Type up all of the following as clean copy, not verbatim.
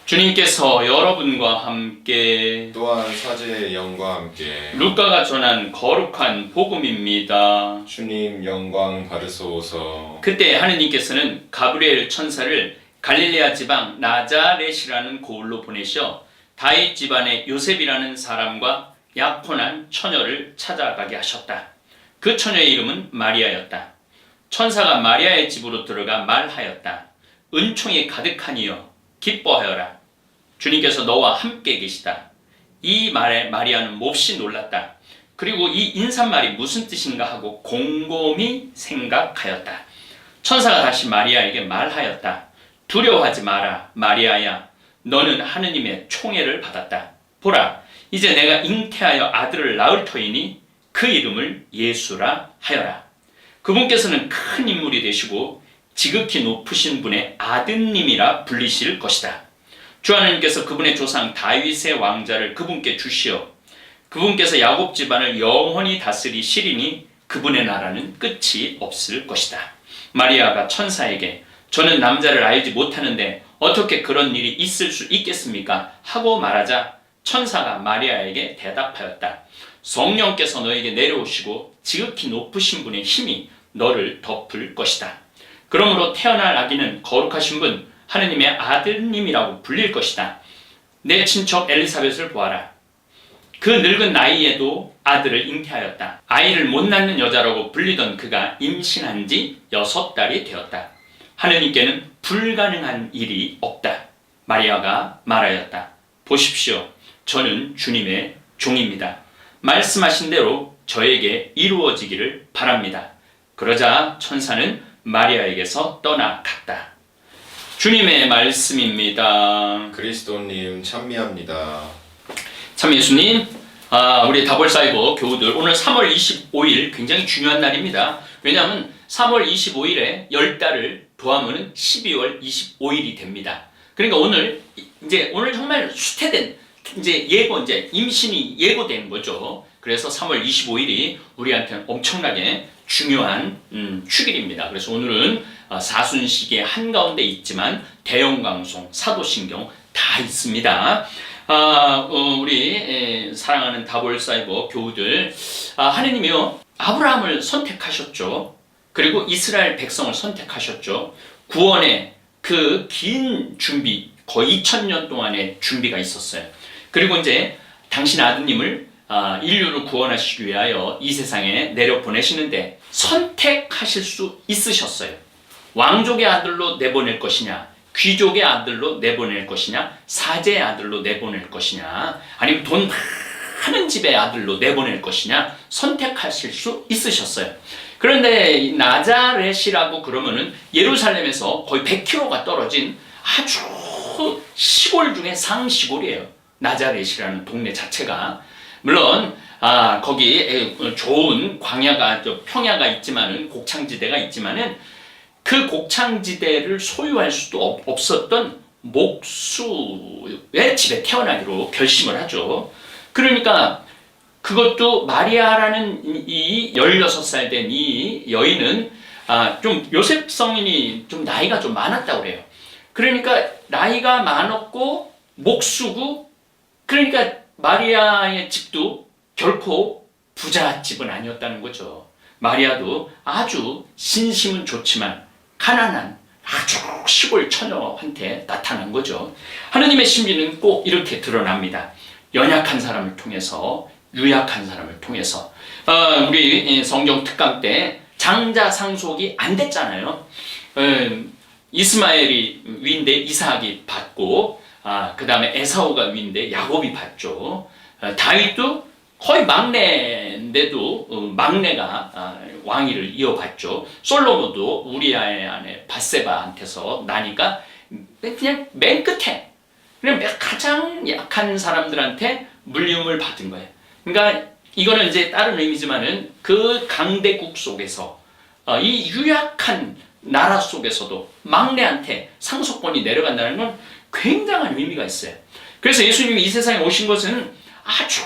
주님께서 여러분과 함께 또한 사제의 영과 함께 루카가 전한 거룩한 복음입니다. 주님 영광 받으소서. 그때 하느님께서는 가브리엘 천사를 갈릴레아 지방 나자렛이라는 고을로 보내셔 다윗 집안의 요셉이라는 사람과 약혼한 처녀를 찾아가게 하셨다. 그 처녀의 이름은 마리아였다. 천사가 마리아의 집으로 들어가 말하였다. 은총이 가득하니여 기뻐하여라. 주님께서 너와 함께 계시다. 이 말에 마리아는 몹시 놀랐다. 그리고 이 인사말이 무슨 뜻인가 하고 곰곰이 생각하였다. 천사가 다시 마리아에게 말하였다. 두려워하지 마라, 마리아야. 너는 하느님의 총애를 받았다. 보라, 이제 내가 잉태하여 아들을 낳을 터이니 그 이름을 예수라 하여라. 그분께서는 큰 인물이 되시고 지극히 높으신 분의 아드님이라 불리실 것이다. 주 하나님께서 그분의 조상 다윗의 왕자를 그분께 주시어 그분께서 야곱 집안을 영원히 다스리시리니 그분의 나라는 끝이 없을 것이다. 마리아가 천사에게 저는 남자를 알지 못하는데 어떻게 그런 일이 있을 수 있겠습니까? 하고 말하자 천사가 마리아에게 대답하였다. 성령께서 너에게 내려오시고 지극히 높으신 분의 힘이 너를 덮을 것이다. 그러므로 태어날 아기는 거룩하신 분 하느님의 아드님이라고 불릴 것이다. 내 친척 엘리사벳을 보아라. 그 늙은 나이에도 아들을 잉태하였다. 아이를 못 낳는 여자라고 불리던 그가 임신한 지 6달이 되었다. 하느님께는 불가능한 일이 없다. 마리아가 말하였다. 보십시오. 저는 주님의 종입니다. 말씀하신 대로 저에게 이루어지기를 바랍니다. 그러자 천사는 마리아에게서 떠나갔다. 주님의 말씀입니다. 그리스도님 참미합니다. 참 예수님, 우리 다볼사이버 교우들 오늘 3월 25일 굉장히 중요한 날입니다. 왜냐하면 3월 25일에 10달을 더하면 12월 25일이 됩니다. 그러니까 오늘 정말 수태된 임신이 예고된 거죠. 그래서 3월 25일이 우리한테는 엄청나게 중요한 축일입니다. 그래서 오늘은 사순시기의 한가운데 있지만 대형방송, 사도신경 다 있습니다. 우리 사랑하는 다볼사이버 교우들, 하느님이요 아브라함을 선택하셨죠. 그리고 이스라엘 백성을 선택하셨죠. 구원의 그 긴 준비, 거의 2000년 동안의 준비가 있었어요. 그리고 이제 당신 아드님을 인류를 구원하시기 위하여 이 세상에 내려보내시는데 선택하실 수 있으셨어요. 왕족의 아들로 내보낼 것이냐, 귀족의 아들로 내보낼 것이냐, 사제의 아들로 내보낼 것이냐, 아니면 돈 많은 집의 아들로 내보낼 것이냐 선택하실 수 있으셨어요. 그런데 나자렛이라고 그러면은 예루살렘에서 거의 100km가 떨어진 아주 시골 중에 상시골이에요. 나자렛이라는 동네 자체가. 물론 거기 좋은 평야가 있지만은 곡창지대가 있지만은 그 곡창지대를 소유할 수도 없었던 목수의 집에 태어나기로 결심을 하죠. 그러니까 그것도 마리아라는 이 16살 된 이 여인은 좀 요셉 성인이 좀 나이가 좀 많았다고 그래요. 그러니까 나이가 많았고 목수고, 그러니까 마리아의 집도 결코 부잣집은 아니었다는 거죠. 마리아도 아주 신심은 좋지만 가난한 아주 시골 처녀한테 나타난 거죠. 하느님의 신비는 꼭 이렇게 드러납니다. 연약한 사람을 통해서, 유약한 사람을 통해서. 우리 성경 특강 때 장자 상속이 안 됐잖아요. 이스마엘이 위인데 이삭이 받고, 그 다음에 에사오가 위인데 야곱이 받죠. 다윗도 거의 막내인데도 막내가 왕위를 이어받죠. 솔로몬도 우리아의 아내 밧세바한테서 나니까 그냥 맨 끝에, 그냥 가장 약한 사람들한테 물림을 받은 거예요. 그러니까 이거는 이제 다른 의미지만은 그 강대국 속에서 이 유약한 나라 속에서도 막내한테 상속권이 내려간다는 건 굉장한 의미가 있어요. 그래서 예수님이 이 세상에 오신 것은 아주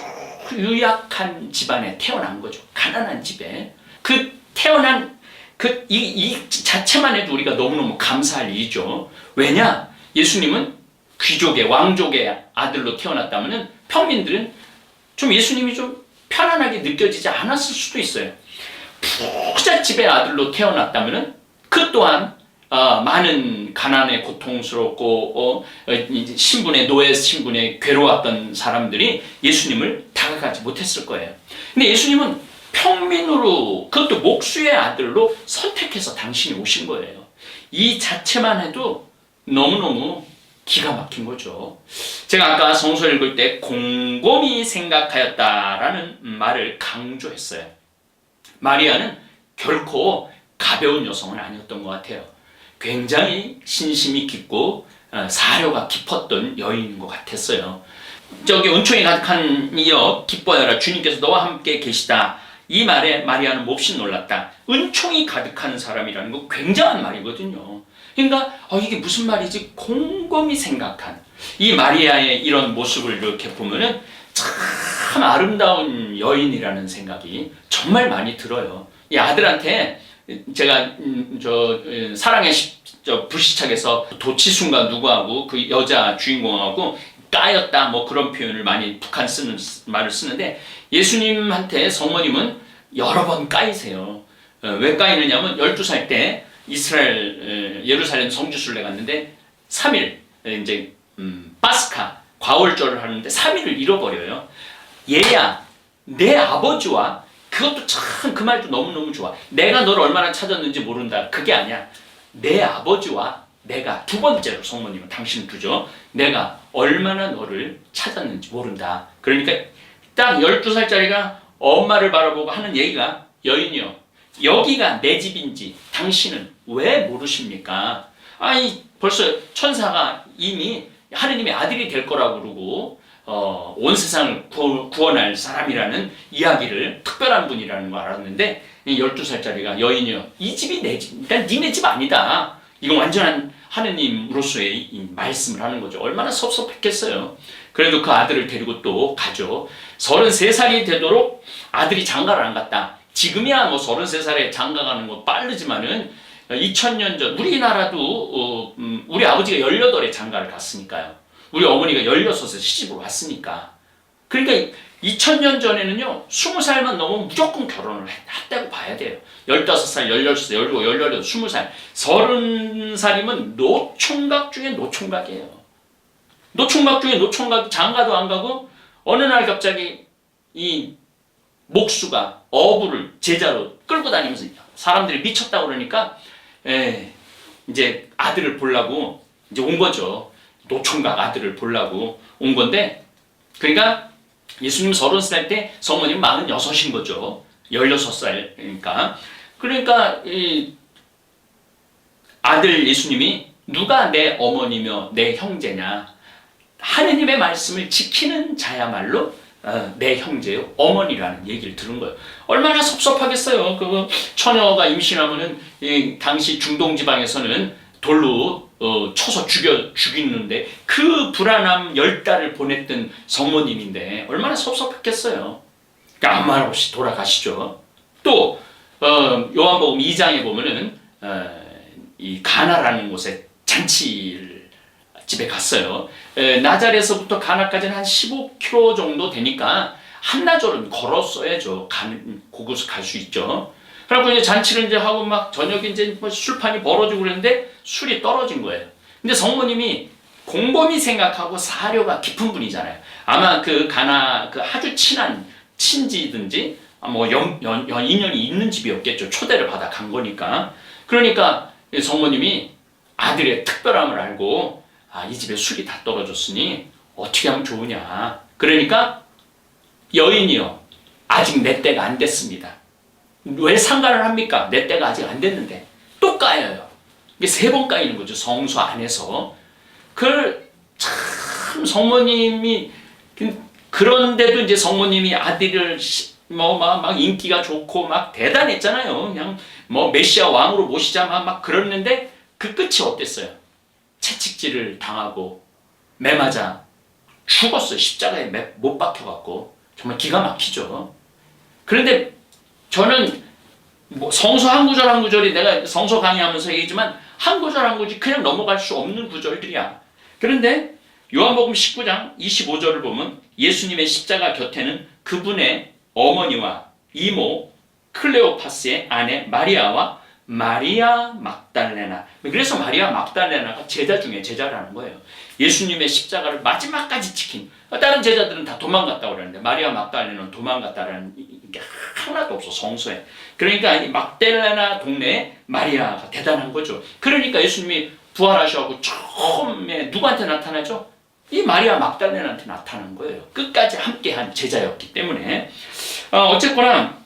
유약한 집안에 태어난 거죠. 가난한 집에. 그 태어난 이 자체만 해도 우리가 너무너무 감사할 일이죠. 왜냐? 예수님은 귀족의 왕족의 아들로 태어났다면은 평민들은 좀 예수님이 좀 편안하게 느껴지지 않았을 수도 있어요. 부잣집의 아들로 태어났다면은 그 또한 많은 가난에 고통스럽고 신분의 노예 신분에 괴로웠던 사람들이 예수님을 다가가지 못했을 거예요. 근데 예수님은 평민으로 그것도 목수의 아들로 선택해서 당신이 오신 거예요. 이 자체만 해도 너무너무 기가 막힌 거죠. 제가 아까 성서 읽을 때 곰곰이 생각하였다라는 말을 강조했어요. 마리아는 결코 가벼운 여성은 아니었던 것 같아요. 굉장히 신심이 깊고 사려가 깊었던 여인인 것 같았어요. 저기 은총이 가득한 이여 기뻐하라 주님께서 너와 함께 계시다. 이 말에 마리아는 몹시 놀랐다. 은총이 가득한 사람이라는 거 굉장한 말이거든요. 그러니까 이게 무슨 말이지? 곰곰이 생각한 이 마리아의 이런 모습을 이렇게 보면은 참 아름다운 여인이라는 생각이 정말 많이 들어요. 이 아들한테 제가 사랑의 불시착에서 도치순가 누구하고 그 여자 주인공하고 까였다 뭐 그런 표현을 많이 북한 쓰는 말을 쓰는데 예수님한테 성모님은 여러 번 까이세요. 왜 까이느냐면 12살 때 이스라엘 예루살렘 성지순례 갔는데 3일 이제 파스카 과월절을 하는데 3일을 잃어버려요. 얘야 내 아버지와 그것도 참 그 말도 너무너무 좋아. 내가 너를 얼마나 찾았는지 모른다. 그게 아니야. 내 아버지와 내가 두 번째로 성모님은 당신 두죠. 내가 얼마나 너를 찾았는지 모른다. 그러니까 딱 12살짜리가 엄마를 바라보고 하는 얘기가 여인이요. 여기가 내 집인지 당신은 왜 모르십니까? 아니 벌써 천사가 이미 하느님의 아들이 될 거라고 그러고 온 세상을 구원할 사람이라는 이야기를 특별한 분이라는 걸 알았는데 12살짜리가 여인이요. 이 집이 내 집, 일단 니네 집 아니다. 이건 완전한 하느님으로서의 이 말씀을 하는 거죠. 얼마나 섭섭했겠어요. 그래도 그 아들을 데리고 또 가죠. 33살이 되도록 아들이 장가를 안 갔다. 지금이야 뭐 33살에 장가 가는 거 빠르지만은 2000년 전 우리나라도 우리 아버지가 18에 장가를 갔으니까요. 우리 어머니가 16에 시집을 왔으니까. 그러니까 2000년 전에는요 20살만 넘으면 무조건 결혼을 했다고 봐야 돼요. 15살, 16살, 17, 18, 20살 30살이면 노총각 중에 노총각이에요. 노총각 중에 노총각이 장가도 안 가고 어느 날 갑자기 이 목수가 어부를 제자로 끌고 다니면서 사람들이 미쳤다고 그러니까 이제 아들을 보려고 이제 온 거죠. 노총각 아들을 보려고 온 건데 그러니까 예수님 30살 때 성모님 46인 거죠. 16살이니까. 그러니까 이 아들 예수님이 누가 내 어머니며 내 형제냐. 하느님의 말씀을 지키는 자야말로 내 형제요 어머니라는 얘기를 들은 거예요. 얼마나 섭섭하겠어요. 그 처녀가 임신하면은 당시 중동 지방에서는 돌로 쳐서 죽이는데 그 불안함 10달을 보냈던 성모님인데 얼마나 섭섭했겠어요. 그러니까 아무 말 없이 돌아가시죠. 또 요한복음 2장에 보면은 이 가나라는 곳에 잔치를 집에 갔어요. 나자렛에서부터 가나까지는 한 15km 정도 되니까 한나절은 걸었어야죠. 그곳을 갈 수 있죠. 그래갖고 이제 잔치를 이제 하고 막 저녁에 이제 뭐 술판이 벌어지고 그랬는데 술이 떨어진 거예요. 근데 성모님이 곰곰이 생각하고 사려가 깊은 분이잖아요. 아마 그 가나 그 아주 친한 친지든지 뭐 인연이 있는 집이었겠죠. 초대를 받아 간 거니까. 그러니까 성모님이 아들의 특별함을 알고 이 집에 술이 다 떨어졌으니 어떻게 하면 좋으냐. 그러니까 여인이요. 아직 내 때가 안 됐습니다. 왜 상관을 합니까? 내 때가 아직 안 됐는데 또 까여요. 이게 3번 까이는 거죠. 성소 안에서. 참 성모님이 그런데도 이제 성모님이 아들을 막 인기가 좋고 막 대단했잖아요. 그냥 뭐 메시아 왕으로 모시자 막 그랬는데 그 끝이 어땠어요? 채찍질을 당하고 매 맞아 죽었어요. 십자가에 못 박혀갖고. 정말 기가 막히죠. 그런데 저는 뭐 성서 한 구절 한 구절이 내가 성서 강의하면서 얘기지만 한 구절 한 구절이 그냥 넘어갈 수 없는 구절들이야. 그런데 요한복음 19장 25절을 보면 예수님의 십자가 곁에는 그분의 어머니와 이모 클레오파스의 아내 마리아와 마리아 막달레나. 그래서 마리아 막달레나가 제자 중에 제자라는 거예요. 예수님의 십자가를 마지막까지 지킨. 다른 제자들은 다 도망갔다고 그러는데 마리아 막달레나는 도망갔다라는 게 하나도 없어, 성서에. 그러니까 이 막달레나 동네에 마리아가 대단한 거죠. 그러니까 예수님이 부활하셔서 처음에 누구한테 나타나죠? 이 마리아 막달레나한테 나타난 거예요. 끝까지 함께한 제자였기 때문에. 어쨌거나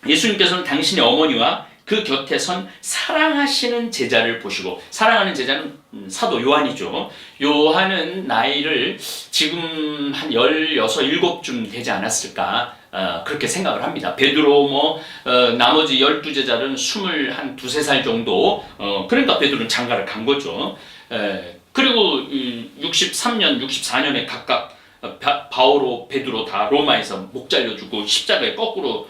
예수님께서는 당신의 어머니와 그 곁에 선 사랑하시는 제자를 보시고, 사랑하는 제자는 사도 요한이죠. 요한은 나이를 지금 한 16, 7쯤 되지 않았을까, 그렇게 생각을 합니다. 베드로 나머지 12제자는 21, 2-3살 정도, 그러니까 베드로는 장가를 간 거죠. 그리고 63년, 64년에 각각 바오로, 베드로 다 로마에서 목 잘려주고 십자가에 거꾸로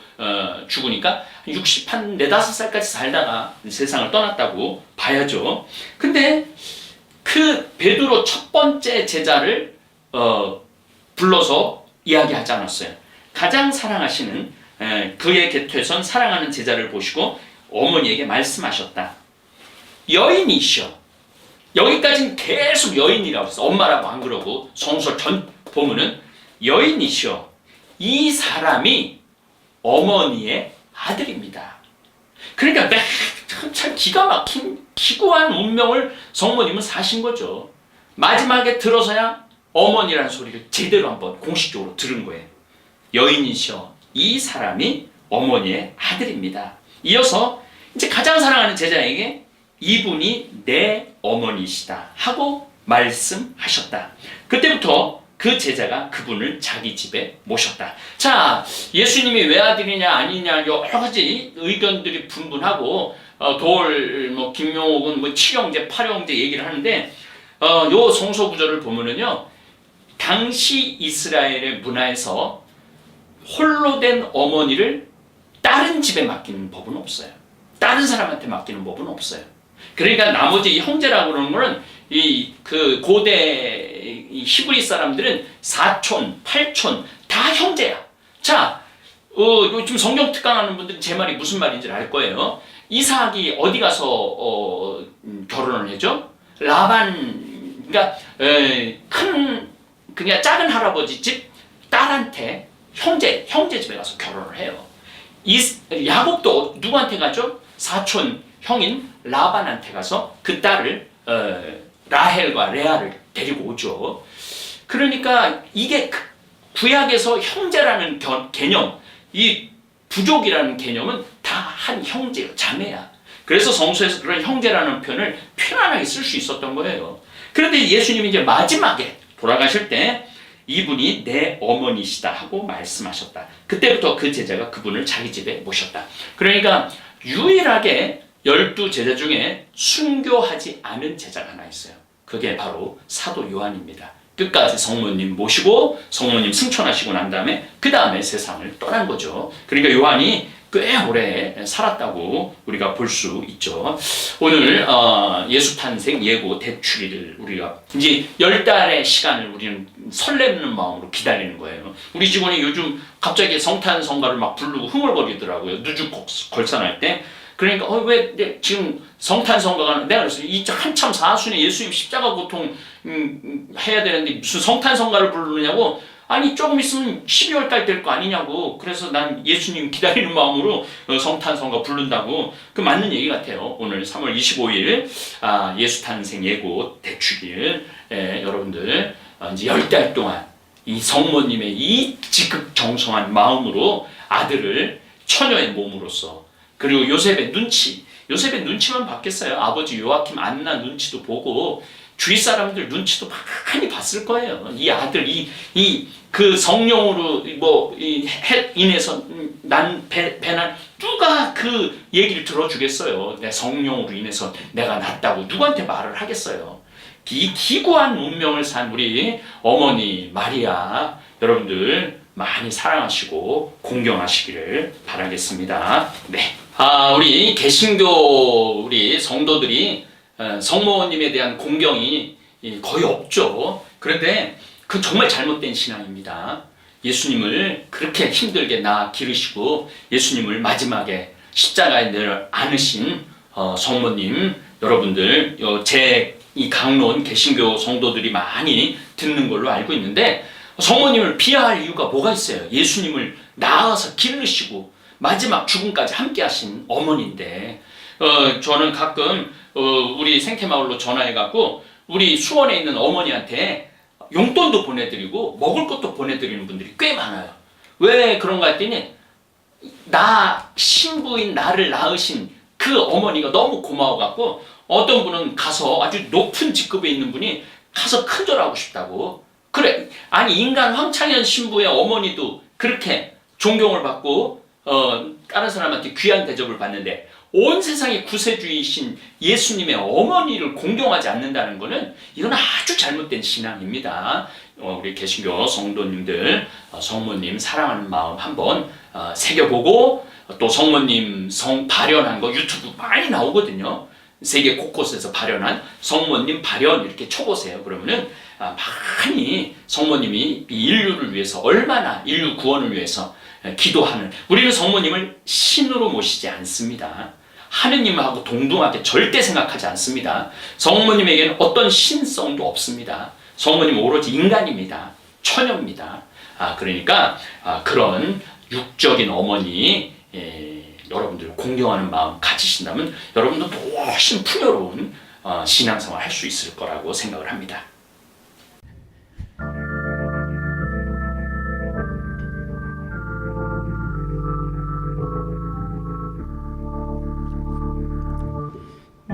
죽으니까 4-5살까지 살다가 세상을 떠났다고 봐야죠. 근데 그 베드로 첫 번째 제자를 불러서 이야기하지 않았어요. 가장 사랑하시는 그의 곁에 선 사랑하는 제자를 보시고 어머니에게 말씀하셨다. 여인이시여. 여기까지는 계속 여인이라고 했어. 엄마라고 안 그러고 성서 전 보면은 여인이시여. 이 사람이 어머니의 아들입니다. 그러니까 참 기가 막힌 기구한 운명을 성모님은 사신 거죠. 마지막에 들어서야 어머니라는 소리를 제대로 한번 공식적으로 들은 거예요. 여인이시여. 이 사람이 어머니의 아들입니다. 이어서 이제 가장 사랑하는 제자에게 이분이 내 어머니시다 하고 말씀하셨다. 그때부터 그 제자가 그분을 자기 집에 모셨다. 자, 예수님이 외아들이냐 아니냐 여러 가지 의견들이 분분하고 김용옥은 7형제, 8형제 얘기를 하는데 요 성서 구절을 보면은요, 당시 이스라엘의 문화에서 홀로 된 어머니를 다른 집에 맡기는 법은 없어요. 다른 사람한테 맡기는 법은 없어요. 그러니까 나머지 형제라고 그러는 거는 그 고대 히브리 사람들은 사촌, 팔촌 다 형제야. 자, 요즘 성경 특강하는 분들은 제 말이 무슨 말인지 알 거예요. 이삭이 어디 가서 결혼을 했죠? 라반, 그러니까 그냥 작은 할아버지 집 딸한테 형제 집에 가서 결혼을 해요. 야곱도 누구한테 가죠? 사촌 형인 라반한테 가서 그 딸을 라헬과 레아를 데리고 오죠. 그러니까 이게 구약에서 형제라는 개념, 이 부족이라는 개념은 다 한 형제요, 자매야. 그래서 성서에서 그런 형제라는 표현을 편안하게 쓸 수 있었던 거예요. 그런데 예수님이 이제 마지막에 돌아가실 때 이분이 내 어머니시다 하고 말씀하셨다. 그때부터 그 제자가 그분을 자기 집에 모셨다. 그러니까 유일하게 12제자 중에 순교하지 않은 제자가 하나 있어요. 그게 바로 사도 요한입니다. 끝까지 성모님 모시고 성모님 승천하시고 난 다음에 그 다음에 세상을 떠난 거죠. 그러니까 요한이 꽤 오래 살았다고 우리가 볼 수 있죠. 오늘 예수 탄생 예고 대축일을 우리가 이제 10달의 시간을 우리는 설레는 마음으로 기다리는 거예요. 우리 직원이 요즘 갑자기 성탄성가를 막 부르고 흥얼거리더라고요. 누주 걸산할 때. 그러니까 왜 지금 성탄성가가, 내가 그랬어요. 이 한참 사순에 예수님 십자가 고통 해야 되는데 무슨 성탄성가를 부르느냐고. 아니 조금 있으면 12월 달 될 거 아니냐고. 그래서 난 예수님 기다리는 마음으로 성탄성가 부른다고. 그 맞는 얘기 같아요. 오늘 3월 25일 예수 탄생 예고 대축일, 여러분들 이제 10달 동안 이 성모님의 이 지극정성한 마음으로 아들을 처녀의 몸으로써, 그리고 요셉의 눈치만 봤겠어요. 아버지 요아킴 안나 눈치도 보고 주위 사람들 눈치도 많이 봤을 거예요. 이 아들, 그 성령으로 인해서 배난 누가 그 얘기를 들어주겠어요. 내 성령으로 인해서 내가 났다고 누구한테 말을 하겠어요. 이 기구한 운명을 산 우리 어머니 마리아, 여러분들 많이 사랑하시고 공경하시기를 바라겠습니다. 네. 우리 개신교 우리 성도들이 성모님에 대한 공경이 거의 없죠. 그런데 그건 정말 잘못된 신앙입니다. 예수님을 그렇게 힘들게 기르시고 예수님을 마지막에 십자가에 내려 안으신 성모님 여러분들, 제 이 강론 개신교 성도들이 많이 듣는 걸로 알고 있는데, 성모님을 비하할 이유가 뭐가 있어요? 예수님을 낳아서 기르시고 마지막 죽음까지 함께 하신 어머니인데, 저는 가끔 우리 생태마을로 전화해갖고 우리 수원에 있는 어머니한테 용돈도 보내드리고 먹을 것도 보내드리는 분들이 꽤 많아요. 왜 그런가 했더니 신부인 나를 낳으신 그 어머니가 너무 고마워갖고, 어떤 분은 가서 아주 높은 직급에 있는 분이 가서 큰절하고 싶다고. 그래, 아니 인간 황창현 신부의 어머니도 그렇게 존경을 받고 다른 사람한테 귀한 대접을 받는데, 온 세상의 구세주이신 예수님의 어머니를 공경하지 않는다는 것은 이건 아주 잘못된 신앙입니다. 우리 개신교 성도님들, 성모님 사랑하는 마음 한번 새겨보고, 또 성모님 성 발현한 거 유튜브 많이 나오거든요. 세계 곳곳에서 발현한 성모님 발현 이렇게 쳐보세요. 그러면은 많이 성모님이 인류를 위해서 얼마나 인류 구원을 위해서 기도하는, 우리는 성모님을 신으로 모시지 않습니다. 하느님하고 동등하게 절대 생각하지 않습니다. 성모님에게는 어떤 신성도 없습니다. 성모님은 오로지 인간입니다. 처녀입니다. 그러니까 그런 육적인 어머니 여러분들 공경하는 마음 가지신다면 여러분들도 훨씬 풍요로운 신앙생활 할 수 있을 거라고 생각을 합니다.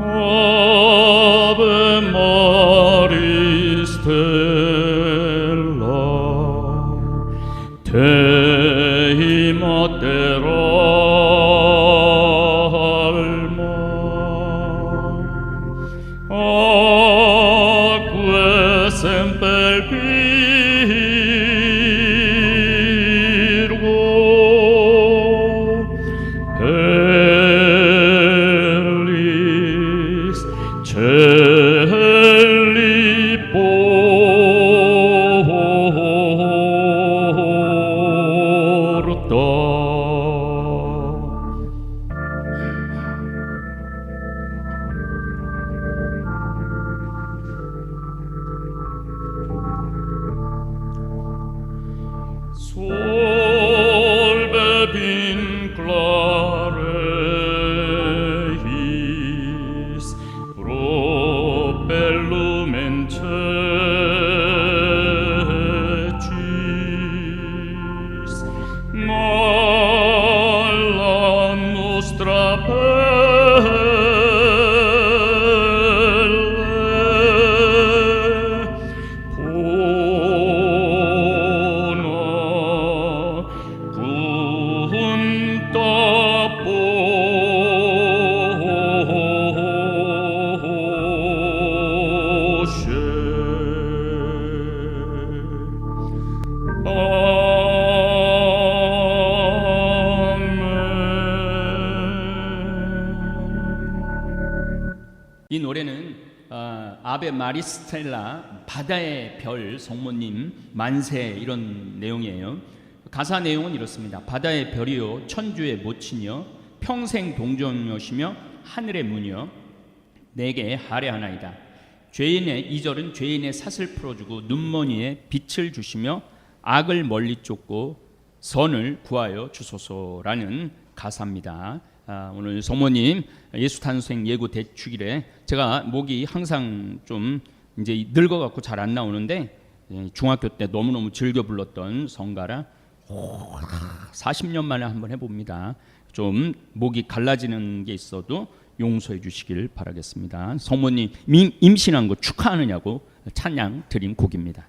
Ave Maris stella, Dei Mater alma, Aque semper Virgo, Perlis Celli porta. Solve vinclareis propellum in cecis, mala nostra pelle pona punta 이 노래는 아베 마리스텔라, 바다의 별 성모님 만세, 이런 내용이에요. 가사 내용은 이렇습니다. 바다의 별이요 천주의 모친이여, 평생 동정녀시며 하늘의 문이여, 내게 할애하나이다. 죄인의 2절은 죄인의 삿을 풀어주고 눈머니에 빛을 주시며 악을 멀리 쫓고 선을 구하여 주소서라는 가사입니다. 오늘 성모님 예수 탄생 예고 대축일에 제가 목이 항상 좀 이제 늙어갖고 잘 안 나오는데, 중학교 때 너무너무 즐겨 불렀던 성가라 40년 만에 한번 해봅니다. 좀 목이 갈라지는 게 있어도 용서해 주시길 바라겠습니다. 성모님 임신한 거 축하하느냐고 찬양 드린 곡입니다.